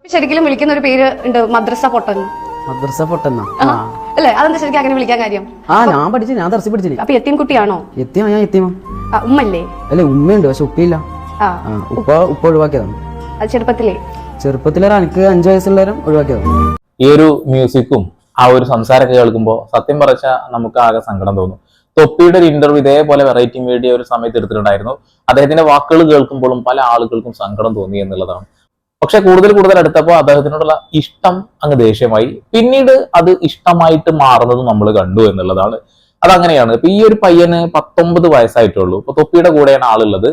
ശരിക്കും വിളിക്കുന്ന ഒരു പേര് ഉണ്ട്, മദ്രസ പൊട്ടൻ. മദ്രസ പൊട്ടെന്നാ അല്ലേ? അതെന്താ ശരിക്കും അങ്ങനെ വിളിക്കാൻ കാര്യം? ഞാൻ ദർസി പഠിച്ചില്ല. അപ്പൊ യത്തീം കുട്ടിയാണോ? ഞാൻ എത്തിയമാ. ഉമ്മല്ലേ? അല്ലെ, ഉമ്മയുണ്ട്, പക്ഷെ ഉപ്പയില്ല. ഉപ്പ ഒഴിവാക്കിയതാണ്. അത് ചെറുപ്പത്തിലെ എനിക്ക് 5 വയസ്സുള്ളവരും ഒഴിവാക്കിയതാണ്. ഈ ഒരു മ്യൂസിക്കും ആ ഒരു സംസാരമൊക്കെ കേൾക്കുമ്പോൾ സത്യം പറഞ്ഞാൽ നമുക്ക് ആകെ സങ്കടം തോന്നും. തൊപ്പിയുടെ ഒരു ഇന്റർവ്യൂ ഇതേപോലെ വെറൈറ്റി മീഡിയ ഒരു സമയത്ത് എടുത്തിട്ടുണ്ടായിരുന്നു. അദ്ദേഹത്തിന്റെ വാക്കുകൾ കേൾക്കുമ്പോഴും പല ആളുകൾക്കും സങ്കടം തോന്നി എന്നുള്ളതാണ്. പക്ഷെ കൂടുതൽ അടുത്തപ്പോൾ അദ്ദേഹത്തിനോടുള്ള ഇഷ്ടം അങ്ങ് ദേഷ്യമായി. പിന്നീട് അത് ഇഷ്ടമായിട്ട് മാറുന്നത് നമ്മൾ കണ്ടു എന്നുള്ളതാണ്. അതങ്ങനെയാണ്. ഇപ്പൊ ഈ ഒരു പയ്യന് 19 വയസ്സായിട്ടുള്ളൂ. ഇപ്പൊ തൊപ്പിയുടെ കൂടെയാണ് ആളുള്ളത്.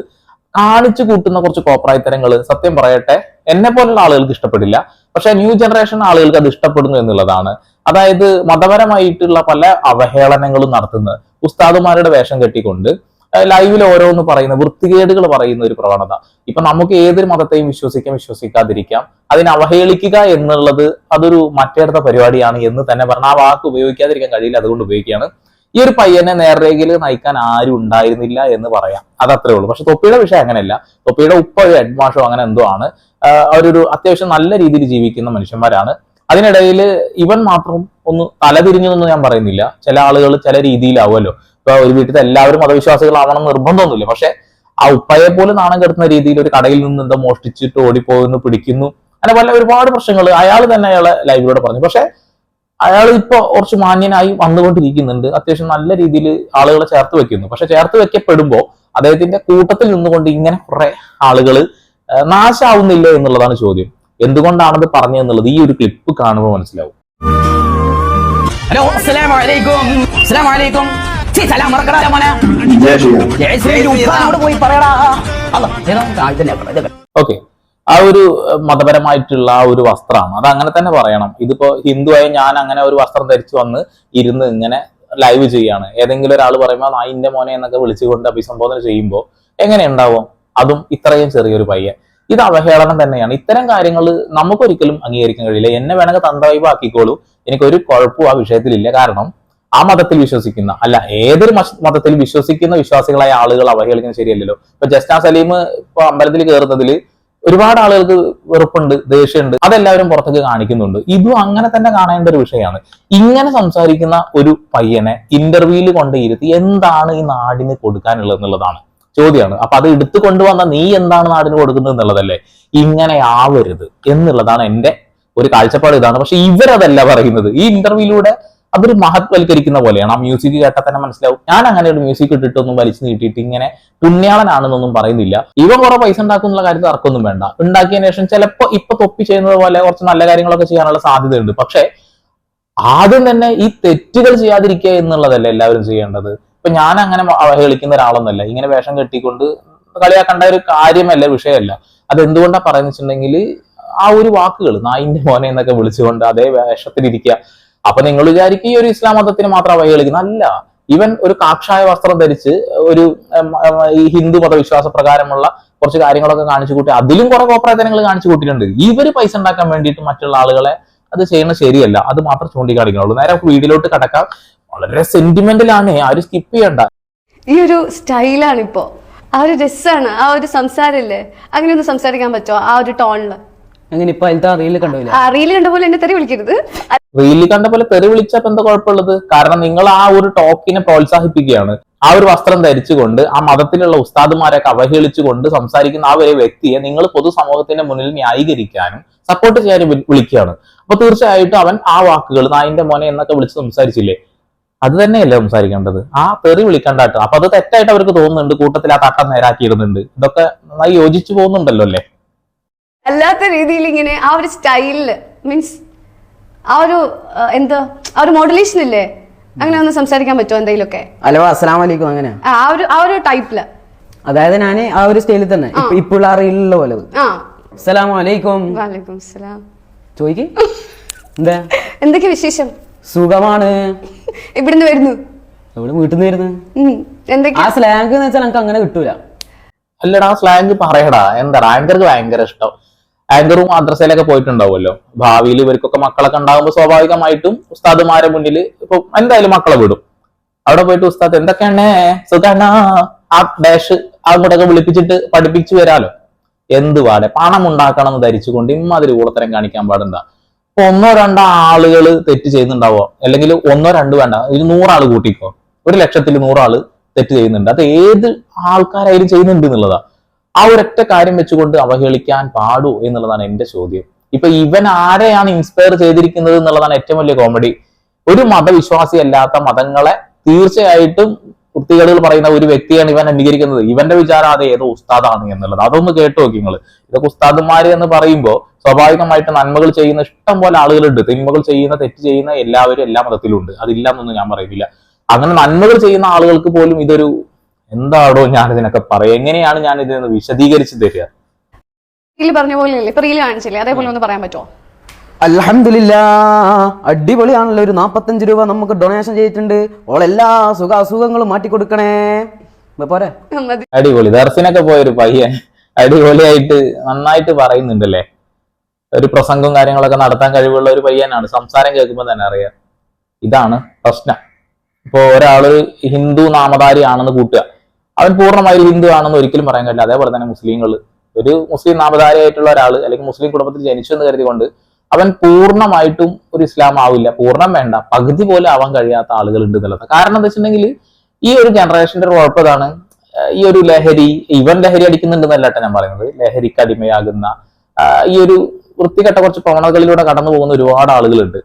കാണിച്ചു കൂട്ടുന്ന കുറച്ച് കോപ്രായത്തരങ്ങൾ സത്യം പറയട്ടെ എന്നെ പോലുള്ള ആളുകൾക്ക് ഇഷ്ടപ്പെടില്ല. പക്ഷെ ന്യൂ ജനറേഷൻ ആളുകൾക്ക് അത് ഇഷ്ടപ്പെടുന്നു എന്നുള്ളതാണ്. അതായത് മതപരമായിട്ടുള്ള പല അവഹേളനങ്ങളും നടത്തുന്നത്, ഉസ്താദുമാരുടെ വേഷം കെട്ടിക്കൊണ്ട് ലൈവിൽ ഓരോന്ന് പറയുന്ന വൃത്തികേടുകൾ പറയുന്ന ഒരു പ്രവണത. ഇപ്പൊ നമുക്ക് ഏതൊരു മതത്തെയും വിശ്വസിക്കാതിരിക്കാം. അതിനെ അവഹേളിക്കുക എന്നുള്ളത് അതൊരു മറ്റേടത്ത പരിപാടിയാണ് എന്ന് തന്നെ പറഞ്ഞാൽ ആ വാക്ക് ഉപയോഗിക്കാതിരിക്കാൻ കഴിയില്ല. അതുകൊണ്ട് ഉപയോഗിക്കുകയാണ്. ഈ ഒരു പയ്യനെ നേർരേഖയിൽ നയിക്കാൻ ആരും ഉണ്ടായിരുന്നില്ല എന്ന് പറയാം. അതത്രേ ഉള്ളൂ. പക്ഷെ തൊപ്പിയുടെ വിഷയം അങ്ങനെയല്ല. തൊപ്പിയുടെ ഉപ്പ ഒരു ഹെഡ്മാഷോ അങ്ങനെ എന്തോ ആണ്. അവരൊരു അത്യാവശ്യം നല്ല രീതിയിൽ ജീവിക്കുന്ന മനുഷ്യന്മാരാണ്. അതിനിടയിൽ ഇവൻ മാത്രം ഒന്ന് തലതിരിഞ്ഞു എന്ന് ഞാൻ പറയുന്നില്ല. ചില ആളുകൾ ചില രീതിയിലാവുമല്ലോ. ഇപ്പൊ ഒരു വീട്ടിൽ എല്ലാവരും മതവിശ്വാസികളാവണം നിർബന്ധമൊന്നുമില്ല. പക്ഷെ ആ ഉപ്പയെ പോലും നാണം കെടുത്തുന്ന രീതിയിൽ ഒരു കടയിൽ നിന്ന് എന്തോ മോഷ്ടിച്ചിട്ട് ഓടിപ്പോകുന്നു, പിടിക്കുന്നു, അങ്ങനെ ഒരുപാട് പ്രശ്നങ്ങൾ അയാൾ തന്നെ അയാളെ ലൈവിലൂടെ പറഞ്ഞു. പക്ഷെ അയാൾ ഇപ്പൊ കുറച്ച് മാന്യനായി വന്നുകൊണ്ടിരിക്കുന്നുണ്ട്. അത്യാവശ്യം നല്ല രീതിയിൽ ആളുകളെ ചേർത്ത് വെക്കുന്നു. പക്ഷെ ചേർത്ത് വെക്കപ്പെടുമ്പോൾ അദ്ദേഹത്തിന്റെ കൂട്ടത്തിൽ നിന്നുകൊണ്ട് ഇങ്ങനെ കുറെ ആളുകൾ നാശാവുന്നില്ല എന്നുള്ളതാണ് ചോദ്യം. എന്തുകൊണ്ടാണത് പറഞ്ഞതെന്നുള്ളത് ഈ ഒരു ക്ലിപ്പ് കാണുമ്പോൾ മനസ്സിലാവും. ഹലോ, അസ്സലാമു അലൈക്കും. അസ്സലാമു അലൈക്കും. സലാം മറക്കടാ മോനെ. പോയി പറയടാ. ഓക്കെ, ആ ഒരു മതപരമായിട്ടുള്ള ആ ഒരു വസ്ത്രമാണ്. അത് അങ്ങനെ തന്നെ പറയണം. ഇതിപ്പോ ഹിന്ദുവായി ഞാൻ അങ്ങനെ ഒരു വസ്ത്രം ധരിച്ചു വന്ന് ഇരുന്ന് ഇങ്ങനെ ലൈവ് ചെയ്യാണ്. ഏതെങ്കിലും ഒരാൾ പറയുമ്പോൾ നായിന്റെ മോനെ എന്നൊക്കെ വിളിച്ചുകൊണ്ട് അഭിസംബോധന ചെയ്യുമ്പോൾ എങ്ങനെ ഉണ്ടാവും? അതും ഇത്രയും ചെറിയൊരു പയ്യൻ. ഇത് അവഹേളനം തന്നെയാണ്. ഇത്തരം കാര്യങ്ങൾ നമുക്കൊരിക്കലും അംഗീകരിക്കാൻ കഴിയില്ല. എന്നെ വേണമെങ്കിൽ തന്തവൈബ് ആക്കിക്കോളൂ, എനിക്കൊരു കുഴപ്പവും ആ വിഷയത്തിലില്ല. കാരണം ആ മതത്തിൽ വിശ്വസിക്കുന്ന അല്ല ഏതൊരു മതത്തിൽ വിശ്വസിക്കുന്ന വിശ്വാസികളായ ആളുകൾ അവഹേളിക്കുന്നത് ശരിയല്ലല്ലോ. ഇപ്പൊ ജസ്ന സലീം ഇപ്പൊ അമ്പലത്തിൽ കയറുന്നതിൽ ഒരുപാട് ആളുകൾക്ക് വെറുപ്പുണ്ട്, ദേഷ്യമുണ്ട്. അതെല്ലാവരും പുറത്തേക്ക് കാണിക്കുന്നുണ്ട്. ഇതും അങ്ങനെ തന്നെ കാണേണ്ട ഒരു വിഷയമാണ്. ഇങ്ങനെ സംസാരിക്കുന്ന ഒരു പയ്യനെ ഇന്റർവ്യൂവിൽ കൊണ്ടിരുത്തി എന്താണ് ഈ നാടിന് കൊടുക്കാനുള്ളത് എന്നുള്ളതാണ് ചോദ്യമാണ്. അപ്പൊ അത് എടുത്തു കൊണ്ടുവന്ന നീ എന്താണ് നാടിന് കൊടുക്കുന്നത് എന്നുള്ളതല്ലേ. ഇങ്ങനെ ആവരുത് എന്നുള്ളതാണ് എന്റെ ഒരു കാഴ്ചപ്പാട്. ഇതാണ്. പക്ഷെ ഇവരതല്ല പറയുന്നത്. ഈ ഇന്റർവ്യൂയിലൂടെ അതൊരു മഹത്വൽക്കരിക്കുന്ന പോലെയാണ്. ആ മ്യൂസിക് കേട്ടാൽ തന്നെ മനസ്സിലാവും. ഞാൻ അങ്ങനെ ഒരു മ്യൂസിക് ഇട്ടിട്ടൊന്നും വലിച്ചു നീട്ടിയിട്ട് ഇങ്ങനെ പുണ്യാളനാണെന്നൊന്നും പറയുന്നില്ല. ഇവൻ കുറെ പൈസ ഉണ്ടാക്കുന്ന കാര്യത്തിൽ തർക്കമൊന്നും വേണ്ട. ഉണ്ടാക്കിയതിനു ശേഷം ചിലപ്പോ ഇപ്പൊ തൊപ്പി ചെയ്യുന്നത് പോലെ കുറച്ച് നല്ല കാര്യങ്ങളൊക്കെ ചെയ്യാനുള്ള സാധ്യതയുണ്ട്. പക്ഷെ ആദ്യം തന്നെ ഈ തെറ്റുകൾ ചെയ്യാതിരിക്കുക എന്നുള്ളതല്ല എല്ലാവരും ചെയ്യേണ്ടത്. ഇപ്പൊ ഞാൻ അങ്ങനെ അവഹേളിക്കുന്ന ഒരാളൊന്നല്ല. ഇങ്ങനെ വേഷം കെട്ടിക്കൊണ്ട് കളിയാക്കേണ്ട ഒരു കാര്യമല്ല, വിഷയമല്ല. അത് എന്തുകൊണ്ടാ പറയുന്ന വെച്ചിട്ടുണ്ടെങ്കിൽ ആ ഒരു വാക്കുകൾ നായിന്റെ മോനെ എന്നൊക്കെ വിളിച്ചുകൊണ്ട് അതേ വേഷത്തിലിരിക്കുക. അപ്പൊ നിങ്ങൾ വിചാരിക്കും ഈ ഒരു ഇസ്ലാം മതത്തിന് മാത്രം അവഹേളിക്കുന്ന അല്ല. ഇവൻ ഒരു കാക്ഷായ വസ്ത്രം ധരിച്ച് ഒരു ഈ ഹിന്ദു മതവിശ്വാസ പ്രകാരമുള്ള കുറച്ച് കാര്യങ്ങളൊക്കെ കാണിച്ചു കൂട്ടി അതിലും കുറെ കോപ്രായത്തരങ്ങൾ കാണിച്ചു കൂട്ടിയിട്ടുണ്ട്. ഇവര് പൈസ ഉണ്ടാക്കാൻ വേണ്ടിയിട്ട് മറ്റുള്ള ആളുകളെ അത് ചെയ്യുന്നത് ശരിയല്ല. അത് മാത്രം ചൂണ്ടിക്കാണിക്കുന്നുള്ളൂ. നേരെ വീഡിയോയിലോട്ട് കടക്കാം. വളരെ സെന്റിമെന്റലാണ്. ആരും സ്കിപ്പ് ചെയ്യണ്ട. ഈ ഒരു സ്റ്റൈലാണ് ഇപ്പോ, ആ ഒരു രസാണ്, ആ ഒരു സംസാരല്ലേ. അങ്ങനെയൊന്നും സംസാരിക്കാൻ പറ്റുമോ ആ ഒരു ടോണില്? അങ്ങനെ ഇപ്പൊ റീല് കണ്ടില്ല. റീല് കണ്ട പോലെ എന്നെ തെറി വിളിക്കരുത്. റീല് കണ്ട പോലെ തെറി വിളിച്ചപ്പോ എന്താ കുഴപ്പമുള്ളത്? കാരണം നിങ്ങൾ ആ ഒരു ടോക്കിനെ പ്രോത്സാഹിപ്പിക്കുകയാണ്. ആ ഒരു വസ്ത്രം ധരിച്ചുകൊണ്ട് ആ മതത്തിലുള്ള ഉസ്താദുമാരെയൊക്കെ അവഹേളിച്ചുകൊണ്ട് സംസാരിക്കുന്ന ആ ഒരു വ്യക്തിയെ നിങ്ങൾ പൊതുസമൂഹത്തിന്റെ മുന്നിൽ ന്യായീകരിക്കാനും സപ്പോർട്ട് ചെയ്യാനും വിളിക്കുകയാണ്. അപ്പൊ തീർച്ചയായിട്ടും അവൻ ആ വാക്കുകൾ നായിന്റെ മോനെ എന്നൊക്കെ വിളിച്ച് സംസാരിച്ചില്ലേ, അത് തന്നെയല്ലേ സംസാരിക്കേണ്ടത്. ആ തെറി വിളിക്കണ്ടാട്ടോ. അപ്പൊ അത് തെറ്റായിട്ട് അവർക്ക് തോന്നുന്നുണ്ട്. കൂട്ടത്തിൽ ആ തട്ടം നേരാക്കിയിടുന്നുണ്ട്. ഇതൊക്കെ നന്നായി യോജിച്ചു പോകുന്നുണ്ടല്ലോ അല്ലേ. അല്ലാത്ത രീതിയിൽ ഇങ്ങനെ ആ ഒരു സ്റ്റൈലില് മീൻസ് ആ ഒരു എന്താ ആ ഒരു മോഡുലേഷൻ ഇല്ലേ, അങ്ങനെ ഒന്ന് സംസാരിക്കാൻ പറ്റുമോ എന്തെങ്കിലുമൊക്കെ? ഹലോ, അസ്സലാമു അലൈക്കും. അങ്ങനെ ആ ഒരു ടൈപ്പില്, അതായത് ഞാൻ ആ ഒരു സ്റ്റൈലിൽ തന്നെ ഇപ്പോഴുള്ള റീലുള്ള പോലെ. അസ്സലാമു അലൈക്കും. വലൈക്കും സലാം. ചോദിക്ക്. എന്താ എന്തൊക്കെ വിശേഷം? സുഖമാണ്. ഇവിടുന്ന് വരുന്നു? ഇവിടെ വീട്ടിൽ നിന്ന് വരുന്നു. എന്തൊക്കെയാ ആ സ്ലാങ് എന്ന് വെച്ചാൽ നമുക്ക് അങ്ങനെ കിട്ടൂല. അല്ലടാ, സ്ലാങ് പറയടാ. എന്താടാ, ആങ്കർക്ക് ഭയങ്കര ഇഷ്ടം. ആങ്കറും മദ്രസയിലൊക്കെ പോയിട്ടുണ്ടാവുമല്ലോ. ഭാവിയിൽ ഇവർക്കൊക്കെ മക്കളൊക്കെ ഉണ്ടാകുമ്പോൾ സ്വാഭാവികമായിട്ടും ഉസ്താദുമാരെ മുന്നിൽ ഇപ്പൊ എന്തായാലും മക്കളെ വിടും. അവിടെ പോയിട്ട് ഉസ്താദ് എന്തൊക്കെയാണ് സുഖാണോ ആ ഡാഷ് അങ്ങോട്ടൊക്കെ വിളിപ്പിച്ചിട്ട് പഠിപ്പിച്ചു വരാലോ. എന്ത് പാടെ പണം ഉണ്ടാക്കണം എന്ന് ധരിച്ചുകൊണ്ട് ഇമ്മാതിരി കൂടത്തരം കാണിക്കാൻ പാടുണ്ട. ഇപ്പൊ 1-2 ആളുകൾ തെറ്റ് ചെയ്യുന്നുണ്ടാവോ, അല്ലെങ്കിൽ 1-2 വേണ്ട, 100 ആള് കൂട്ടിക്കോ, 1,00,000-ൽ 100 ആള് തെറ്റ് ചെയ്യുന്നുണ്ട്. അത് ഏത് ആൾക്കാരായാലും ചെയ്യുന്നുണ്ട് എന്നുള്ളതാ. ആ ഒരൊറ്റ കാര്യം വെച്ചുകൊണ്ട് അവഹേളിക്കാൻ പാടൂ എന്നുള്ളതാണ് എന്റെ ചോദ്യം. ഇപ്പൊ ഇവൻ ആരെയാണ് ഇൻസ്പയർ ചെയ്തിരിക്കുന്നത് എന്നുള്ളതാണ് ഏറ്റവും വലിയ കോമഡി. ഒരു മതവിശ്വാസി അല്ലാത്ത മതങ്ങളെ തീർച്ചയായിട്ടും വൃത്തികേടുകൾ പറയുന്ന ഒരു വ്യക്തിയാണ് ഇവൻ അംഗീകരിക്കുന്നത്. ഇവന്റെ വിചാരം അത് ഏതോ ഉസ്താദാണ് എന്നുള്ളത്. അതൊന്ന് കേട്ടു നോക്കി നിങ്ങൾ. ഇതൊക്കെ ഉസ്താദുമാര് എന്ന് പറയുമ്പോൾ സ്വാഭാവികമായിട്ട് നന്മകൾ ചെയ്യുന്ന ഇഷ്ടം പോലെ ആളുകളുണ്ട്, തിന്മകൾ ചെയ്യുന്ന തെറ്റ് ചെയ്യുന്ന എല്ലാവരും എല്ലാ മതത്തിലും ഉണ്ട്, അതില്ല എന്നൊന്നും ഞാൻ പറയുന്നില്ല. അങ്ങനെ നന്മകൾ ചെയ്യുന്ന ആളുകൾക്ക് പോലും ഇതൊരു എന്താണോ ഞാൻ ഇതിനൊക്കെ പറയാം, എങ്ങനെയാണ് ഞാൻ ഇതിനൊന്ന് വിശദീകരിച്ച് തരിക? പറഞ്ഞ പോലെ ഇപ്പൊ റീല് കാണിച്ചില്ലേ, അതേപോലെ ഒന്ന് പറയാൻ പറ്റുമോ? അൽഹംദുലില്ലാ, അടിപൊളിയാണല്ലോ. ഒരു 45 രൂപ നമുക്ക് ഡൊണേഷൻ ചെയ്തിട്ടുണ്ട്. ഓളെല്ലാ അസുഖങ്ങളും മാറ്റിക്കൊടുക്കണേ. പോരെ, അടിപൊളി. ദർശനൊക്കെ പോയൊരു പയ്യൻ അടിപൊളിയായിട്ട് നന്നായിട്ട് പറയുന്നുണ്ടല്ലേ. ഒരു പ്രസംഗവും കാര്യങ്ങളൊക്കെ നടത്താൻ കഴിവുള്ള ഒരു പയ്യനാണ്. സംസാരം കേൾക്കുമ്പോൾ തന്നെ അറിയാം. ഇതാണ് പ്രശ്നം. ഇപ്പൊ ഒരാള് ഹിന്ദു നാമധാരി ആണെന്ന് കൂട്ടുക, അവൻ പൂർണ്ണമായി ഹിന്ദു ആണെന്ന് ഒരിക്കലും പറയാൻ കഴിയില്ല. അതേപോലെ തന്നെ മുസ്ലിങ്ങൾ, ഒരു മുസ്ലിം നാമധാരിയായിട്ടുള്ള ഒരാൾ അല്ലെങ്കിൽ മുസ്ലിം കുടുംബത്തിൽ ജനിച്ചു എന്ന് കരുതിക്കൊണ്ട് അവൻ പൂർണ്ണമായിട്ടും ഒരു ഇസ്ലാം ആവില്ല. പൂർണ്ണം വേണ്ട, പകുതി പോലെ ആവാൻ കഴിയാത്ത ആളുകൾ ഉണ്ട് എന്നുള്ളത്. കാരണം എന്താ വെച്ചിട്ടുണ്ടെങ്കിൽ ഈ ഒരു ജനറേഷന്റെ ഒരു കുഴപ്പതാണ് ഈ ഒരു ലഹരി. ഇവൻ ലഹരി അടിക്കുന്നുണ്ടെന്നല്ല ഞാൻ പറയുന്നത്, ലഹരിക്ക് അടിമയാകുന്ന ഈ ഒരു വൃത്തികെട്ട കുറച്ച് പ്രവണതകളിലൂടെ കടന്നു പോകുന്ന ഒരുപാട് ആളുകളുണ്ട്.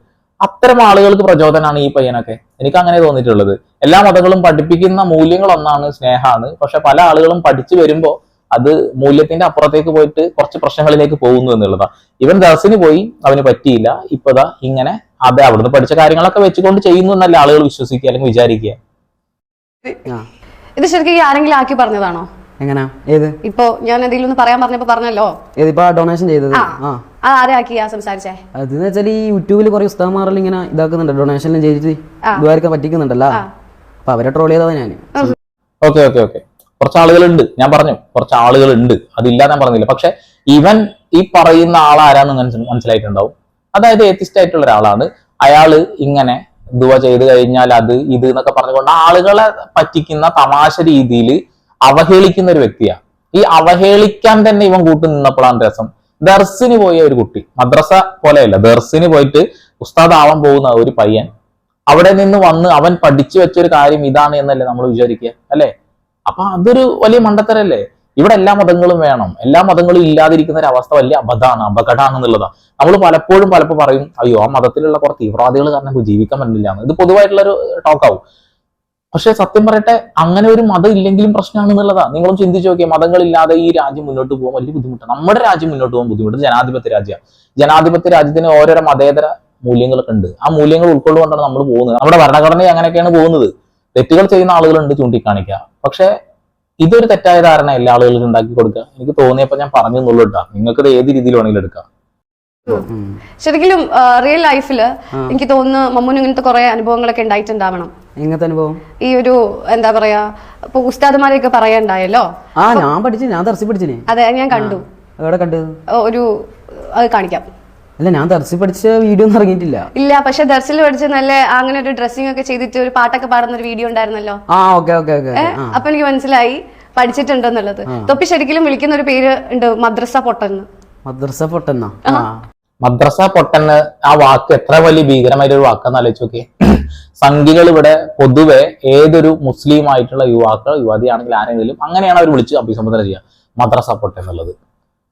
അത്തരം ആളുകൾക്ക് പ്രചോദനമാണ് ഈ പയ്യനൊക്കെ. എനിക്ക് അങ്ങനെ തോന്നിയിട്ടുള്ളത്. എല്ലാ മതങ്ങളും പഠിപ്പിക്കുന്ന മൂല്യങ്ങൾ ഒന്നാണ്, സ്നേഹമാണ്. പക്ഷെ പല ആളുകളും പഠിച്ചു വരുമ്പോൾ അത് മൂല്യത്തിന്റെ അപ്പുറത്തേക്ക് പോയിട്ട് കുറച്ച് പ്രശ്നങ്ങളിലേക്ക് പോകുന്നു എന്നുള്ളതാണ്. ഇവൻ ദർസിന് പോയി, അവന് പറ്റിയില്ല, ഇപ്പതാ ഇങ്ങനെ അതെ അവിടുന്ന് പഠിച്ച കാര്യങ്ങളൊക്കെ വെച്ചുകൊണ്ട് ചെയ്യുന്നു എന്നല്ല ആളുകൾ വിശ്വസിക്കുക അല്ലെങ്കിൽ വിചാരിക്കുക. ഇത് ശരിക്കും ആരെങ്കിലും ആക്കി പറഞ്ഞതാണോ? എങ്ങനാ? ഏത്? ഇപ്പൊ ഞാൻ എന്തെങ്കിലും ഒന്ന് പറയാൻ പറഞ്ഞപ്പോ പറഞ്ഞല്ലോ, ഏതിപ്പോ ഡൊണേഷൻ ചെയ്തത്? ആരാക്കിയാ സംസാരിച്ചേ? അതെന്ന് വെച്ചാൽ ഈ യൂട്യൂബിൽ കുറെ ഉസ്താദ്മാരെല്ലാം ഇങ്ങനെ ഇതാക്കുന്നുണ്ട്, ഡൊണേഷനിലും ചെയ്തിട്ട് ഇതുവരെയൊക്കെ പറ്റിക്കുന്നുണ്ടല്ലോ. അപ്പൊ അവരെ ട്രോൾ ചെയ്തതാ ഞാൻ. ഓക്കെ ഓക്കെ ഓക്കെ, കുറച്ച് ആളുകളുണ്ട്, ഞാൻ പറഞ്ഞു കുറച്ച് ആളുകളുണ്ട്, അതില്ല ഞാൻ പറഞ്ഞില്ല. പക്ഷെ ഇവൻ ഈ പറയുന്ന ആളാരാന്ന് മനസ്സിലായിട്ടുണ്ടാവും. അതായത് ഏത്തിസ്റ്റ് ആയിട്ടുള്ള ഒരാളാണ്. അയാള് ഇങ്ങനെ ദുവ ചെയ്ത് കഴിഞ്ഞാൽ അത് ഇത് എന്നൊക്കെ പറഞ്ഞുകൊണ്ട് ആളുകളെ പറ്റിക്കുന്ന തമാശ രീതിയിൽ അവഹേളിക്കുന്ന ഒരു വ്യക്തിയാണ്. ഈ അവഹേളിക്കാൻ തന്നെ ഇവൻ കൂട്ടു നിന്നപ്പോഴാണ് രസം. ദർസിന് പോയ ഒരു കുട്ടി, മദ്രസ പോലെയല്ല, ദർസിന് പോയിട്ട് ഉസ്താദ് ആവാൻ പോകുന്ന ഒരു പയ്യൻ അവിടെ നിന്ന് വന്ന് അവൻ പഠിച്ചു വെച്ചൊരു കാര്യം ഇതാണ് എന്നല്ലേ നമ്മൾ വിചാരിക്കുക, അല്ലെ? അപ്പൊ അതൊരു വലിയ മണ്ടത്തരല്ലേ? ഇവിടെ എല്ലാ മതങ്ങളും വേണം, എല്ലാ മതങ്ങളും ഇല്ലാതിരിക്കുന്ന ഒരു അവസ്ഥ വലിയ അപകടമാണ് എന്നുള്ളതാണ്. നമ്മൾ പലപ്പോഴും പറയും, അയ്യോ ആ മതത്തിലുള്ള കുറച്ച് തീവ്രവാദികൾ കാരണം ജീവിക്കാൻ പറ്റില്ല എന്ന്. ഇത് പൊതുവായിട്ടുള്ളൊരു ടോക്കാവും. പക്ഷെ സത്യം പറയട്ടെ, അങ്ങനെ ഒരു മതം ഇല്ലെങ്കിലും പ്രശ്നമാണ് എന്നുള്ളതാണ്. നിങ്ങളും ചിന്തിച്ചു നോക്കിയാൽ മതങ്ങളില്ലാതെ ഈ രാജ്യം മുന്നോട്ട് പോകാൻ വലിയ ബുദ്ധിമുട്ടാണ്. നമ്മുടെ രാജ്യം മുന്നോട്ട് പോകാൻ ബുദ്ധിമുട്ട്. ജനാധിപത്യ രാജ്യമാണ്. ജനാധിപത്യ രാജ്യത്തിന് ഓരോരോ മതേതര മൂല്യങ്ങളൊക്കെ ഉണ്ട്. ആ മൂല്യങ്ങൾ ഉൾക്കൊണ്ടുകൊണ്ടാണ് നമ്മൾ പോകുന്നത്. നമ്മുടെ ഭരണഘടന അങ്ങനെയൊക്കെയാണ് പോകുന്നത്. തെറ്റുകൾ ചെയ്യുന്ന ആളുകളുണ്ട്, ചൂണ്ടിക്കാണിക്കുക. പക്ഷെ ഇതൊരു തെറ്റായ ധാരണ എല്ലാ ആളുകൾക്കും ഉണ്ടാക്കി കൊടുക്കുക. എനിക്ക് തോന്നിയപ്പോ ഞാൻ പറഞ്ഞു എന്നുള്ളൂ കേട്ടോ. നിങ്ങൾക്ക് ഇത് ഏത് രീതിയിൽ വേണമെങ്കിലും എടുക്കാം. ശരിക്കും റിയൽ ലൈഫില് എനിക്ക് തോന്നുന്നു മമ്മൂന് ഇങ്ങനത്തെ കുറെ അനുഭവങ്ങളൊക്കെ ഉണ്ടായിട്ടുണ്ടാവണം. എങ്ങനത്തെ അനുഭവം? ഈ ഒരു എന്താ പറയാ, ഇപ്പൊ ഉസ്താദുമാരെയൊക്കെ പറയാണ്ടായല്ലോ. ഞാൻ പഠിച്ചു, ഞാൻ ദർസി പഠിച്ചിനെ. അതെ, ഞാൻ കണ്ടു. എവിടെ കണ്ടത്? ഒരു അത് കാണിക്കാം. അല്ല, ഞാൻ ദർസി പഠിച്ച വീഡിയോ ഒന്നും ഇറങ്ങിയിട്ടില്ല. ഇല്ല, പക്ഷെ ദർസിൽ പഠിച്ച നല്ല അങ്ങനെ ഒരു ഡ്രസ്സിംഗ് ഒക്കെ ചെയ്തിട്ട് ഒരു പാട്ടൊക്കെ പാടുന്ന ഒരു വീഡിയോ ഉണ്ടായിരുന്നല്ലോ. അപ്പൊ എനിക്ക് മനസ്സിലായി പഠിച്ചിട്ടുണ്ടെന്നുള്ളത്. തൊപ്പി ശരിക്കും വിളിക്കുന്ന ഒരു പേര് ഉണ്ട്, മദ്രസ പൊട്ടെന്ന്. മദ്രസ പൊട്ടെന്ന? മദ്രസ പൊട്ടെന്ന് ആ വാക്ക് എത്ര വലിയ ഭീകരമായിട്ട് ഒരു വാക്കെന്ന് ആലോചിച്ച് നോക്കിയേ. സംഘികൾ ഇവിടെ പൊതുവെ ഏതൊരു മുസ്ലിം ആയിട്ടുള്ള യുവാക്കൾ, യുവതിയാണെങ്കിൽ ആരെങ്കിലും അങ്ങനെയാണ് അവർ വിളിച്ച് അഭിസംബോധന ചെയ്യുക, മദ്രസ പൊട്ടെന്നുള്ളത്.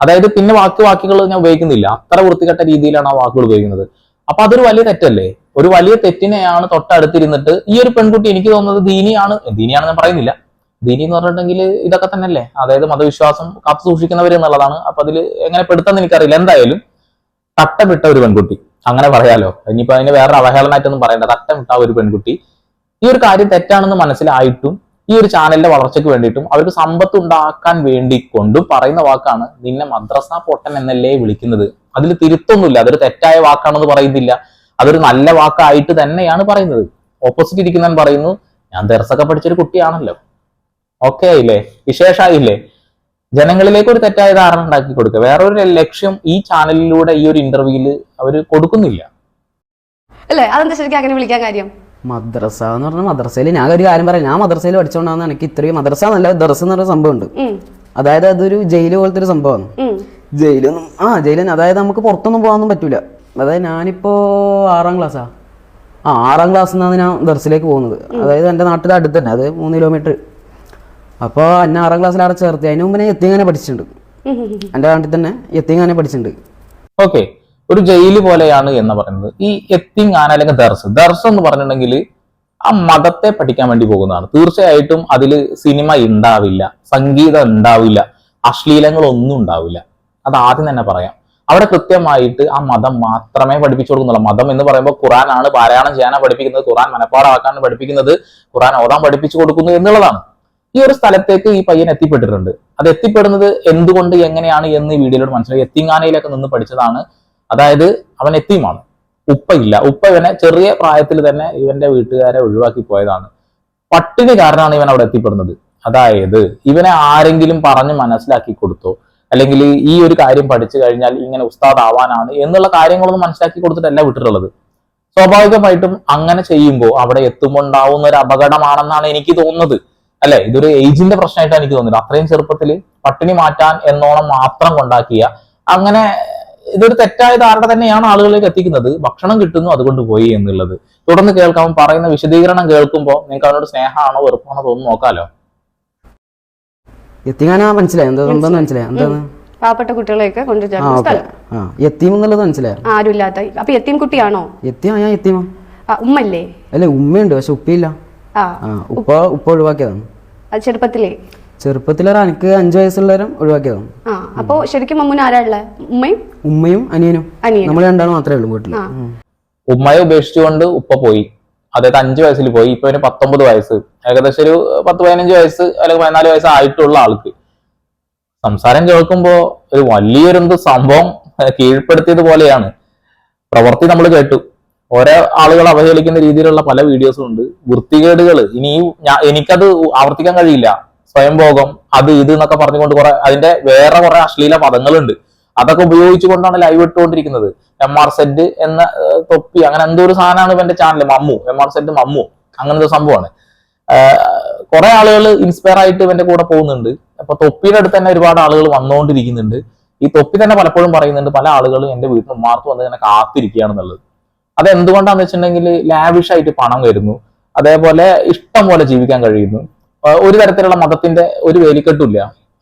അതായത് പിന്നെ വാക്കുകൾ ഞാൻ ഉപയോഗിക്കുന്നില്ല, അത്ര വൃത്തികെട്ട രീതിയിലാണ് ആ വാക്കുകൾ ഉപയോഗിക്കുന്നത്. അപ്പൊ അതൊരു വലിയ തെറ്റല്ലേ? ഒരു വലിയ തെറ്റിനെയാണ് തൊട്ടടുത്തിരുന്നിട്ട് ഈ ഒരു പെൺകുട്ടി, എനിക്ക് തോന്നുന്നത് ദീനിയാണെന്ന് ഞാൻ പറയുന്നില്ല, ദീനി എന്ന് പറഞ്ഞിട്ടുണ്ടെങ്കിൽ ഇതൊക്കെ തന്നെയല്ലേ, അതായത് മതവിശ്വാസം കാത്തു സൂക്ഷിക്കുന്നവർ എന്നുള്ളതാണ്. അപ്പൊ അതിൽ എങ്ങനെ പെടുത്താന്ന് എനിക്കറിയില്ല. എന്തായാലും തട്ടമിട്ട ഒരു പെൺകുട്ടി, അങ്ങനെ പറയാലോ, ഇനിയിപ്പോ അതിന് വേറെ അവഹേളനമായിട്ടൊന്നും പറയണ്ട, തട്ടമിട്ട ഒരു പെൺകുട്ടി ഈ ഒരു കാര്യം തെറ്റാണെന്ന് മനസ്സിലായിട്ടും ഈ ഒരു ചാനലിന്റെ വളർച്ചയ്ക്ക് വേണ്ടിയിട്ടും അവർക്ക് സമ്പത്ത് ഉണ്ടാക്കാൻ വേണ്ടി കൊണ്ടും പറയുന്ന വാക്കാണ് നിന്നെ മദ്രസ പൊട്ടൻ എന്നല്ലേ വിളിക്കുന്നത്. അതിൽ തിരുത്തൊന്നുമില്ല, അതൊരു തെറ്റായ വാക്കാണെന്ന് പറയുന്നില്ല, അതൊരു നല്ല വാക്കായിട്ട് തന്നെയാണ് പറയുന്നത്. ഓപ്പോസിറ്റ് ഇരിക്കുന്നവൻ പറയുന്നു ഞാൻ ദർസൊക്കെ പഠിച്ചൊരു കുട്ടിയാണല്ലോ, ഓക്കെ ആയില്ലേ, വിശേഷമായില്ലേ. ജനങ്ങളിലേക്ക് ഒരു തെറ്റായ ധാരണ ഉണ്ടാക്കി കൊടുക്കുക. വേറൊരു ലക്ഷ്യം ഈ ചാനലിലൂടെ ഈ ഒരു ഇന്റർവ്യൂവിൽ അവർ കൊടുക്കുന്നില്ല. അല്ലേ? അതെന്താ ശരിക്കും അങ്ങനെ വിളിക്കാൻ കാര്യം? മദ്രസ എന്ന് പറഞ്ഞാൽ മദ്രസയിൽ ഞാൻ ഒരു കാര്യം പറയാം, ഞാൻ മദ്രസയിൽ പഠിച്ചോണ്ടാണ് എനിക്ക് ഇത്രയും മദ്രസ നല്ല ദർസ് എന്ന് പറഞ്ഞ സംഭവം ഉണ്ട്. അതായത് അതൊരു ജയില് പോലത്തെ ഒരു സംഭവമാണ്. ജയിലൊന്നും ജയിലിൽ അതായത് നമുക്ക് പുറത്തൊന്നും പോകാനൊന്നും പറ്റൂല. അതായത് ഞാനിപ്പോ 6ാം ക്ലാസ്സാ 6ാം ക്ലാസ്സിൽ നിന്നാണ് ഞാൻ ദർസിലേക്ക് പോകുന്നത്. അതായത് എൻ്റെ നാട്ടിലെ അടുത്ത് തന്നെ, അത് 3 കിലോമീറ്റർ. അപ്പോൾ എന്നെ 6ാം ക്ലാസ്സിൽ അവിടെ ചേർത്തി. അതിന് മുമ്പ് ഞാൻ യത്തീംഖാന പഠിച്ചിട്ടുണ്ട്. എൻ്റെ നാട്ടിൽ തന്നെ യത്തീംഖാന പഠിച്ചിട്ടുണ്ട്. ഓക്കെ, ഒരു ജയില് പോലെയാണ് എന്ന് പറയുന്നത് ഈ യത്തീംഖാന അല്ലെങ്കിൽ ദർസ് എന്ന് പറഞ്ഞിട്ടുണ്ടെങ്കിൽ ആ മതത്തെ പഠിക്കാൻ വേണ്ടി പോകുന്നതാണ്. തീർച്ചയായിട്ടും അതിൽ സിനിമ ഉണ്ടാവില്ല, സംഗീതം ഉണ്ടാവില്ല, അശ്ലീലങ്ങളൊന്നും ഉണ്ടാവില്ല. അത് ആദ്യം തന്നെ പറയാം. അവിടെ കൃത്യമായിട്ട് ആ മതം മാത്രമേ പഠിപ്പിച്ചു കൊടുക്കുന്നുള്ളൂ. മതം എന്ന് പറയുമ്പോൾ ഖുറാനാണ് പാരായണം ചെയ്യാനാണ് പഠിപ്പിക്കുന്നത്, ഖുറാൻ മനഃപ്പാഠമാക്കാനാണ് പഠിപ്പിക്കുന്നത്, ഖുറാൻ ഓതാൻ പഠിപ്പിച്ചു കൊടുക്കുന്നു എന്നുള്ളതാണ്. ഈ ഒരു സ്ഥലത്തേക്ക് ഈ പയ്യൻ എത്തിപ്പെട്ടിട്ടുണ്ട്. അത് എത്തിപ്പെടുന്നത് എന്തുകൊണ്ട് എങ്ങനെയാണ് എന്ന് ഈ വീഡിയോയിലൂടെ മനസ്സിലായി. യത്തീംഖാനയിലൊക്കെ നിന്ന് പഠിച്ചതാണ്. അതായത് അവൻ യത്തീമാണ്, ഉപ്പയില്ല. ഉപ്പ ഇവനെ ചെറിയ പ്രായത്തിൽ തന്നെ ഇവന്റെ വീട്ടുകാരെ ഒഴിവാക്കി പോയതാണ്. പട്ടിണി കാരണമാണ് ഇവൻ അവിടെ എത്തിപ്പെടുന്നത്. അതായത് ഇവനെ ആരെങ്കിലും പറഞ്ഞ് മനസ്സിലാക്കി കൊടുത്തോ, അല്ലെങ്കിൽ ഈ ഒരു കാര്യം പഠിച്ചു കഴിഞ്ഞാൽ ഇങ്ങനെ ഉസ്താദ് ആവാനാണ് എന്നുള്ള കാര്യങ്ങളൊന്നും മനസ്സിലാക്കി കൊടുത്തിട്ടല്ല വിട്ടിട്ടുള്ളത്. സ്വാഭാവികമായിട്ടും അങ്ങനെ ചെയ്യുമ്പോൾ അവിടെ എത്തുമ്പോൾ ഉണ്ടാവുന്ന ഒരു അപകടമാണെന്നാണ് എനിക്ക് തോന്നുന്നത്. അല്ലെ, ഇതൊരു ഏജിന്റെ പ്രശ്നമായിട്ടാണ് എനിക്ക് തോന്നുന്നത്. അത്രയും ചെറുപ്പത്തിൽ പട്ടിണി മാറ്റാൻ എന്നോണം മാത്രം കൊണ്ടാക്കിയ അങ്ങനെ ഇതൊരു തെറ്റായ ധാരണ തന്നെയാണ് ആളുകളിലേക്ക് എത്തിക്കുന്നത്. ഭക്ഷണം കിട്ടുന്നു അതുകൊണ്ട് പോയി എന്നുള്ളത്. തുടർന്ന് കേൾക്കാം, പറയുന്ന വിശദീകരണം കേൾക്കുമ്പോൾ നിങ്ങൾക്ക് അവനോട് സ്നേഹമാണോ വെറുപ്പാണോ തോന്നുന്നു നോക്കാലോ. യത്തീംഖാന മനസ്സിലായി, എന്താന്ന് മനസ്സിലായി, എന്താണ് പാവപ്പെട്ട കുട്ടികളെയൊക്കെ യത്തീം എന്നുള്ളത് മനസ്സിലായി. ആരുമില്ലാത്ത. അപ്പൊ യത്തീം കുട്ടിയാണോ? യത്തീമാ. ഉമ്മല്ലേ? അല്ലെ, ഉമ്മയുണ്ട് പക്ഷെ ഉപ്പയില്ല. ഉപ്പ ഒഴിവാക്കിയതാണ് ചെറുപ്പത്തിലൊരു എനിക്ക് 5 വയസ്സുള്ളവരും ഒഴിവാക്കിയതാണ്. അപ്പൊ ശരിക്കും മമ്മൂന് ആരാ ഉള്ളത്? ഉമ്മയും അനിയനും. നമ്മൾ രണ്ടാളും മാത്രമേ ഉള്ളൂ വീട്ടില്. ഉമ്മയെ ഉപേക്ഷിച്ചുകൊണ്ട് ഉപ്പ പോയി. അതായത് 5 വയസ്സിൽ പോയി. ഇപ്പൊ 19 വയസ്സ്, ഏകദേശം ഒരു 10-15 വയസ്സ് അല്ലെങ്കിൽ 14 വയസ്സ് ആയിട്ടുള്ള ആൾക്ക് സംസാരം കേൾക്കുമ്പോ ഒരു വലിയൊരു സംഭവം കീഴ്പ്പെടുത്തിയത് പോലെയാണ്. പ്രവൃത്തി നമ്മൾ കേട്ടു. ഓരോ ആളുകൾ അവഹേളിക്കുന്ന രീതിയിലുള്ള പല വീഡിയോസും ഉണ്ട്. വൃത്തികേടുകൾ എനിക്കത് ആവർത്തിക്കാൻ കഴിയില്ല. സ്വയംഭോഗം, അത് ഇത് എന്നൊക്കെ പറഞ്ഞുകൊണ്ട് അതിന്റെ വേറെ കുറെ അശ്ലീല പദങ്ങളുണ്ട്. അതൊക്കെ ഉപയോഗിച്ചുകൊണ്ടാണ് ലൈവ് ഇട്ടുകൊണ്ടിരിക്കുന്നത്. MRZ എന്ന തൊപ്പി, അങ്ങനെ എന്തോ ഒരു സാധനമാണ് ഇവന്റെ ചാനൽ, MRZ മമ്മു, അങ്ങനത്തെ സംഭവമാണ്. കുറെ ആളുകൾ ഇൻസ്പയർ ആയിട്ട് ഇവന്റെ കൂടെ പോകുന്നുണ്ട്. അപ്പൊ തൊപ്പിയുടെ അടുത്ത് തന്നെ ഒരുപാട് ആളുകൾ വന്നുകൊണ്ടിരിക്കുന്നുണ്ട്. ഈ തൊപ്പി തന്നെ പലപ്പോഴും പറയുന്നുണ്ട്, പല ആളുകളും എന്റെ വീട്ടിൽ ഉമ്മാർത്ത് വന്ന് തന്നെ കാത്തിരിക്കുകയാണെന്നുള്ളത്. അത് എന്തുകൊണ്ടാന്ന് വെച്ചിട്ടുണ്ടെങ്കിൽ ലാവിഷായിട്ട് പണം വരുന്നു, അതേപോലെ ഇഷ്ടം പോലെ ജീവിക്കാൻ കഴിയുന്നു, ഒരു തരത്തിലുള്ള മതത്തിന്റെ ഒരു വേലിക്കെട്ടില്ല,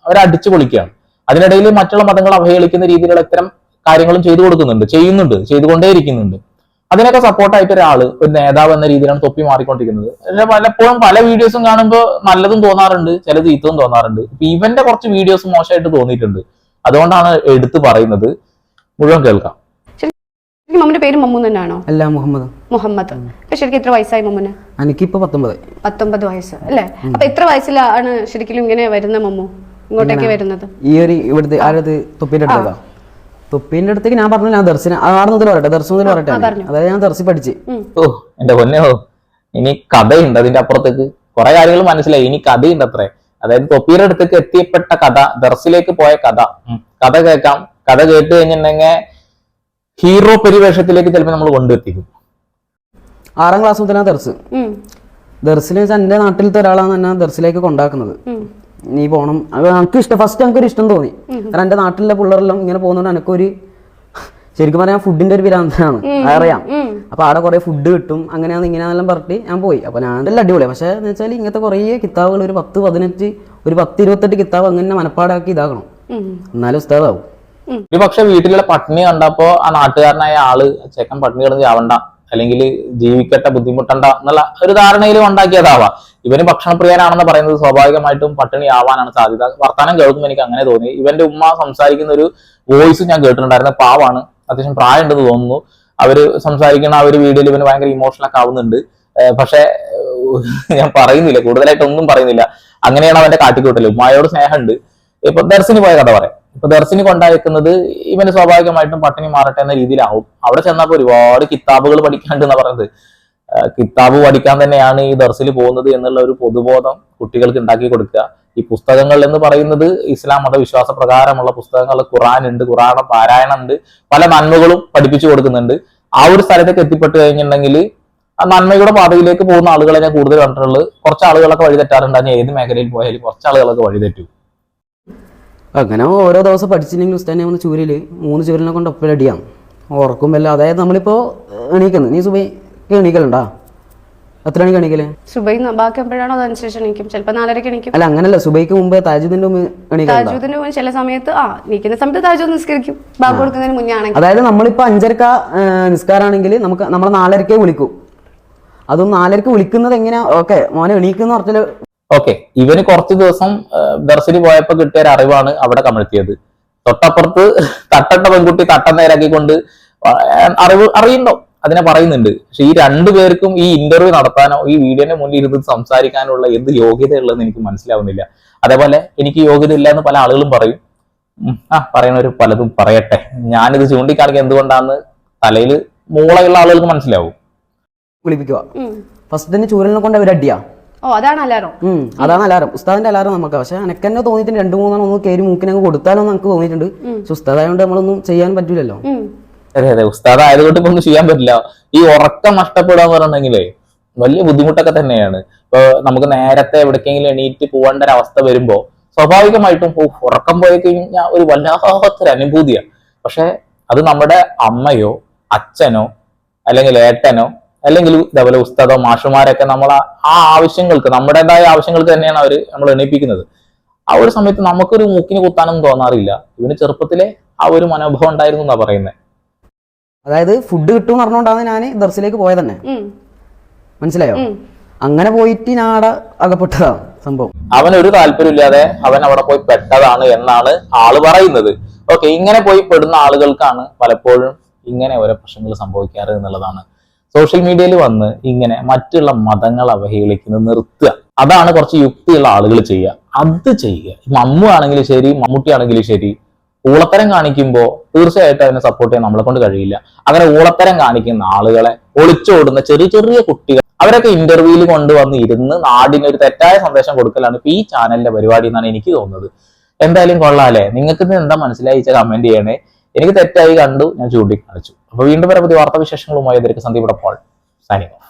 അവരെ അടിച്ചു പൊളിക്കുകയാണ്. അതിനിടയിൽ മറ്റുള്ള മതങ്ങൾ അവഹേളിക്കുന്ന രീതിയിലുള്ള ഇത്തരം കാര്യങ്ങളും ചെയ്തുകൊണ്ടേയിരിക്കുന്നുണ്ട്. അതിനൊക്കെ സപ്പോർട്ടായിട്ട് ഒരാള്, ഒരു നേതാവ് എന്ന രീതിയിലാണ് തൊപ്പി മാറിക്കൊണ്ടിരിക്കുന്നത്. പക്ഷെ പലപ്പോഴും പല വീഡിയോസും കാണുമ്പോൾ നല്ലതും തോന്നാറുണ്ട്, ചില ചീത്തവും തോന്നാറുണ്ട്. ഇപ്പൊ ഇവന്റെ കുറച്ച് വീഡിയോസ് മോശമായിട്ട് തോന്നിയിട്ടുണ്ട്. അതുകൊണ്ടാണ് എടുത്തു പറയുന്നത്. മുഴുവൻ കേൾക്കാം. മമ്മുന്റെ പേര് മമ്മു തന്നെയാണോ? അല്ല, മുഹമ്മദ്. ശരിക്കും എത്ര വയസ്സായി മമ്മുന്? എനിക്കിപ്പോ 19 വയസ്സ് അല്ലേ? അപ്പൊ എത്ര വയസ്സിലാണ് ശരിക്കും ഇങ്ങനെ വരുന്ന മമ്മു ഇങ്ങോട്ടേക്ക് വരുന്നത്? ഈ ഒരു ഇവിടുത്തെ ആരത് തൊപ്പിന്റെ അടുത്തേക്കാ? തൊപ്പിന്റെ അടുത്തേക്ക് ഞാൻ പറഞ്ഞു, ഞാൻ ദർശന ആറുന്നതിൽ പറയട്ടെ, ദർശനത്തിൽ പറയട്ടെ. അതായത് ഞാൻ ദർശി പഠിച്ച്. എന്റെ പൊന്നോ, ഇനി കഥയുണ്ട് അതിന്റെ അപ്പുറത്തേക്ക്. കുറെ കാര്യങ്ങൾ മനസ്സിലായി, ഇനി കഥയുണ്ട് അത്രേ. അതായത് തൊപ്പിയുടെ അടുത്തേക്ക് എത്തിയപ്പെട്ട കഥ, ദർസിലേക്ക് പോയ കഥ കേൾക്കാം. കഥ കേട്ട് കഴിഞ്ഞിട്ടുണ്ടെങ്കിൽ ഹീറോ പരിവേഷത്തിലേക്ക് ചിലപ്പോൾ നമ്മൾ കൊണ്ടെത്തിക്കും. 6ാം ക്ലാസ് മുതലാണ് ദർസിൽ വെച്ചാൽ എൻ്റെ നാട്ടിലത്തെ ഒരാളാണ് എന്നെ ദർസിലേക്ക് കൊണ്ടാക്കുന്നത്. നീ പോണം, എനിക്ക് ഇഷ്ടം. ഫസ്റ്റ് എനിക്കൊരു ഇഷ്ടം തോന്നി. കാരണം എൻ്റെ നാട്ടിലെ പിള്ളേരെല്ലാം ഇങ്ങനെ പോകുന്നതുകൊണ്ട് എനിക്കൊരു, ശരിക്കും പറഞ്ഞാൽ ഫുഡിന്റെ ഒരു വിരാന്തനാണ്, അറിയാം. അപ്പൊ അവിടെ കുറെ ഫുഡ് കിട്ടും, അങ്ങനെയാണ് ഇങ്ങനെയാണെല്ലാം പറഞ്ഞിട്ട് ഞാൻ പോയി. അപ്പൊ ഞാൻ എല്ലാം അടിപൊളിയാണ്. പക്ഷെ എന്ന് വെച്ചാൽ ഇങ്ങനത്തെ കുറെ കിതാബുകൾ, ഒരു 10-15 ഒരു 10-28 കിതാബ് അങ്ങനെ മനപ്പാടാക്കി ഇതാക്കണം, എന്നാലും ഉസ്താദാവും. ഒരു പക്ഷെ വീട്ടിലുള്ള പട്ടിണി കണ്ടപ്പോ ആ നാട്ടുകാരനായ ആള് ചെക്കൻ പട്ടിണി കിടന്ന് ചാവണ്ട, അല്ലെങ്കിൽ ജീവിക്കട്ടെ, ബുദ്ധിമുട്ടണ്ട എന്നുള്ള ഒരു ധാരണയിൽ ഉണ്ടാക്കിയതാവാം. ഇവന് ഭക്ഷണപ്രിയനാണെന്ന് പറയുന്നത് സ്വാഭാവികമായിട്ടും പട്ടിണി ആവാനാണ് സാധ്യത. വർത്താനം കേൾക്കുമ്പോൾ എനിക്ക് അങ്ങനെ തോന്നി. ഇവന്റെ ഉമ്മ സംസാരിക്കുന്ന ഒരു വോയിസ് ഞാൻ കേട്ടിട്ടുണ്ടായിരുന്നു. പാവാണ്, അത്യാവശ്യം പ്രായം ഉണ്ടെന്ന് തോന്നുന്നു. അവര് സംസാരിക്കുന്ന ആ ഒരു വീഡിയോയിൽ ഇവന് ഭയങ്കര ഇമോഷണലൊക്കെ ആവുന്നുണ്ട്. പക്ഷെ ഞാൻ പറയുന്നില്ല, കൂടുതലായിട്ടൊന്നും പറയുന്നില്ല. അങ്ങനെയാണ് അവന്റെ കാട്ടിക്കൂട്ടല്. ഉമ്മയോട് സ്നേഹമുണ്ട്. ഇപ്പൊ ദർശിനി പോയ കഥ പറയാം. ഇപ്പൊ ദർശിനി കൊണ്ടായിരിക്കുന്നത് ഇവന് സ്വാഭാവികമായിട്ടും പട്ടിണി മാറട്ടെ എന്ന രീതിയിലാവും. അവിടെ ചെന്നപ്പോ ഒരുപാട് കിതാബുകൾ പഠിക്കാണ്ട് എന്നാ പറയുന്നത്. കിതാബ് പഠിക്കാൻ തന്നെയാണ് ഈ ദർസിൽ പോകുന്നത് എന്നുള്ള ഒരു പൊതുബോധം കുട്ടികൾക്ക് ഉണ്ടാക്കി കൊടുക്കുക. ഈ പുസ്തകങ്ങൾ എന്ന് പറയുന്നത് ഇസ്ലാം മതവിശ്വാസ പ്രകാരമുള്ള പുസ്തകങ്ങൾ, ഖുറാൻ ഉണ്ട്, ഖുറാൻ പാരായണം ഉണ്ട്, പല നന്മകളും പഠിപ്പിച്ചു കൊടുക്കുന്നുണ്ട്. ആ ഒരു സ്ഥലത്തേക്ക് എത്തിപ്പെട്ട് കഴിഞ്ഞിട്ടുണ്ടെങ്കിൽ ആ നന്മയുടെ പാതയിലേക്ക് പോകുന്ന ആളുകളെ ഞാൻ കൂടുതൽ കണ്ടിട്ടുള്ളത്. കുറച്ച് ആളുകളൊക്കെ വഴിതെറ്റാറുണ്ട്. ഞാൻ ഏത് മേഖലയിൽ പോയാലും കുറച്ച് ആളുകളൊക്കെ വഴിതെറ്റും. അങ്ങനെ ഓരോ ദിവസം പഠിച്ചില്ലെങ്കിൽ ഉസ്താദിനെ വന്ന് ചൂരില് 3 ചൂരിനെ കൊണ്ട് ഒപ്പരടിയാണ് ഉറക്കുമ്പല്ല. അതായത് നമ്മളിപ്പോൾ എണീക്കുന്നത്, നീ സുബൈ എണീക്കലുണ്ടാ? എത്ര മണിക്ക് എണീക്കല്? സുബൈ ബാക്കിയപ്പോഴാണോ അതനുസരിച്ച് എണീക്കും, ചിലപ്പോൾ 4:30 എണീക്കും. അല്ല അങ്ങനല്ല, സുബൈക്ക് മുമ്പേ താജുദിന്റെ മുമ്പ് എണീക്കലുണ്ടോ? താജുദിന് മുമ്പ് ചില സമയത്ത് നീക്കുന്ന സമയത്ത് താജുദ് നിസ്കരിക്കും, ബാങ്ക് കൊടുക്കുന്നതിന് മുന്നേ ആണെങ്കിൽ. അതായത് നമ്മളിപ്പോ 5:30 നിസ്കാരാണെങ്കിൽ നമ്മളെ 4:30 വിളിക്കും. അതും 4:30 വിളിക്കുന്നത് എങ്ങനെയാ? ഓക്കെ മോനെ എണീക്കുന്ന പറഞ്ഞാൽ ഓക്കെ. ഇവന് കുറച്ച് ദിവസം ദർസിൽ പോയപ്പോ കിട്ടിയ ഒരു അറിവാണ് അവിടെ കമഴ്ത്തിയത്. തൊട്ടപ്പുറത്ത് തട്ടട്ട പെൺകുട്ടി തട്ടം നേരാക്കിക്കൊണ്ട് അറിയുണ്ടോ അതിനെ പറയുന്നുണ്ട്. പക്ഷെ ഈ 2 പേർക്കും ഈ ഇന്റർവ്യൂ നടത്താനോ ഈ വീഡിയോന്റെ മുന്നിൽ ഇരുന്ന് സംസാരിക്കാനുള്ള എന്ത് യോഗ്യത ഉള്ളതെന്ന് എനിക്ക് മനസ്സിലാവുന്നില്ല. അതേപോലെ എനിക്ക് യോഗ്യത ഇല്ല എന്ന് പല ആളുകളും പറയും. പറയണവര് പലതും പറയട്ടെ. ഞാനിത് ചൂണ്ടിക്കാണിക്കുക എന്തുകൊണ്ടാന്ന് തലയിൽ മൂളയുള്ള ആളുകൾക്ക് മനസ്സിലാവും. വിളിപ്പിക്കുക ഫസ്റ്റ് തന്നെ ചൂരലിനെ കൊണ്ട് അവരടിയാ. അതാണ് അലാറം. അതാണ് അലാറം, ഉസ്താദിന്റെ അലാറം നമുക്ക്. പക്ഷെ എനിക്ക് തന്നെ തോന്നിയിട്ടുണ്ട് 2-3 ഒന്ന് കയറി മൂക്കിനങ്ങ് കൊടുത്താലോ നമുക്ക് തോന്നിയിട്ടുണ്ട്. പക്ഷെ ഉസ്താദായതുകൊണ്ട് നമ്മളൊന്നും ചെയ്യാൻ പറ്റൂലല്ലോ. അതെ അതെ, ഉസ്താദ് ആയതുകൊണ്ട് ഇപ്പൊ ഒന്നും ചെയ്യാൻ പറ്റില്ല. ഈ ഉറക്കം നഷ്ടപ്പെടുക പറഞ്ഞിട്ടുണ്ടെങ്കിലേ വലിയ ബുദ്ധിമുട്ടൊക്കെ തന്നെയാണ്. ഇപ്പൊ നമുക്ക് നേരത്തെ എവിടേക്കെങ്കിലും എണീറ്റ് പോകേണ്ട ഒരു അവസ്ഥ വരുമ്പോ സ്വാഭാവികമായിട്ടും ഉറക്കം പോയി കഴിഞ്ഞാൽ ഒരു വല്ലാത്തൊരു അനുഭൂതിയാണ്. പക്ഷെ അത് നമ്മുടെ അമ്മയോ അച്ഛനോ അല്ലെങ്കിൽ ഏട്ടനോ അല്ലെങ്കിൽ ഇതേപോലെ ഉസ്താദോ മാഷുമാരൊക്കെ നമ്മളെ ആ ആവശ്യങ്ങൾക്ക്, നമ്മുടേതായ ആവശ്യങ്ങൾക്ക് തന്നെയാണ് അവർ നമ്മൾ എണീപ്പിക്കുന്നത്. ആ ഒരു സമയത്ത് നമുക്കൊരു മൂക്കിന് കുത്താനൊന്നും തോന്നാറില്ല. ഇവന് ചെറുപ്പത്തിലെ ആ ഒരു മനോഭാവം ഉണ്ടായിരുന്നു എന്നാ പറയുന്നത്. അതായത് ഫുഡ് കിട്ടുമെന്ന് പറഞ്ഞുകൊണ്ടാണ് ഞാൻ ദർസിലേക്ക് പോയത് തന്നെ. മനസ്സിലായോ? അങ്ങനെ പോയിട്ട് ഞാൻ അവിടെ അകപ്പെട്ടതാണ് സംഭവം. അവനൊരു താല്പര്യമില്ലാതെ അവൻ അവിടെ പോയി പെട്ടതാണ് എന്നാണ് ആള് പറയുന്നത്. ഓക്കെ, ഇങ്ങനെ പോയി പെടുന്ന ആളുകൾക്കാണ് പലപ്പോഴും ഇങ്ങനെ ഓരോ പ്രശ്നങ്ങൾ സംഭവിക്കാറ് എന്നുള്ളതാണ്. സോഷ്യൽ മീഡിയയിൽ വന്ന് ഇങ്ങനെ മറ്റുള്ള മതങ്ങൾ അവഹേളിക്കുന്നത് നിർത്തുക. അതാണ് കുറച്ച് യുക്തിയുള്ള ആളുകൾ ചെയ്യുക. അത് ചെയ്യുക. മമ്മു ആണെങ്കിലും ശരി, മമ്മൂട്ടി ആണെങ്കിലും ശരി, ഊളത്തരം കാണിക്കുമ്പോൾ തീർച്ചയായിട്ടും അതിനെ സപ്പോർട്ട് ചെയ്യാൻ നമ്മളെ കൊണ്ട് കഴിയില്ല. അങ്ങനെ ഊളത്തരം കാണിക്കുന്ന ആളുകളെ, ഒളിച്ചോടുന്ന ചെറിയ ചെറിയ കുട്ടികൾ, അവരൊക്കെ ഇന്റർവ്യൂവിൽ കൊണ്ടുവന്ന് ഇരുന്ന് നാടിനൊരു തെറ്റായ സന്ദേശം കൊടുക്കലാണ് ഇപ്പൊ ഈ ചാനലിന്റെ പരിപാടി എന്നാണ് എനിക്ക് തോന്നുന്നത്. എന്തായാലും കൊള്ളാല്ലേ? നിങ്ങൾക്ക് ഇത് എന്താ മനസ്സിലായിച്ച കമന്റ് ചെയ്യണേ. എനിക്ക് തെറ്റായി കണ്ടു, ഞാൻ ചൂണ്ടിക്കാണിച്ചു. അപ്പൊ വീണ്ടും പുതിയ വാർത്താ വിശേഷങ്ങളുമായി സന്ദീപ് പോൾ സൈനിങ് ഓഫ്.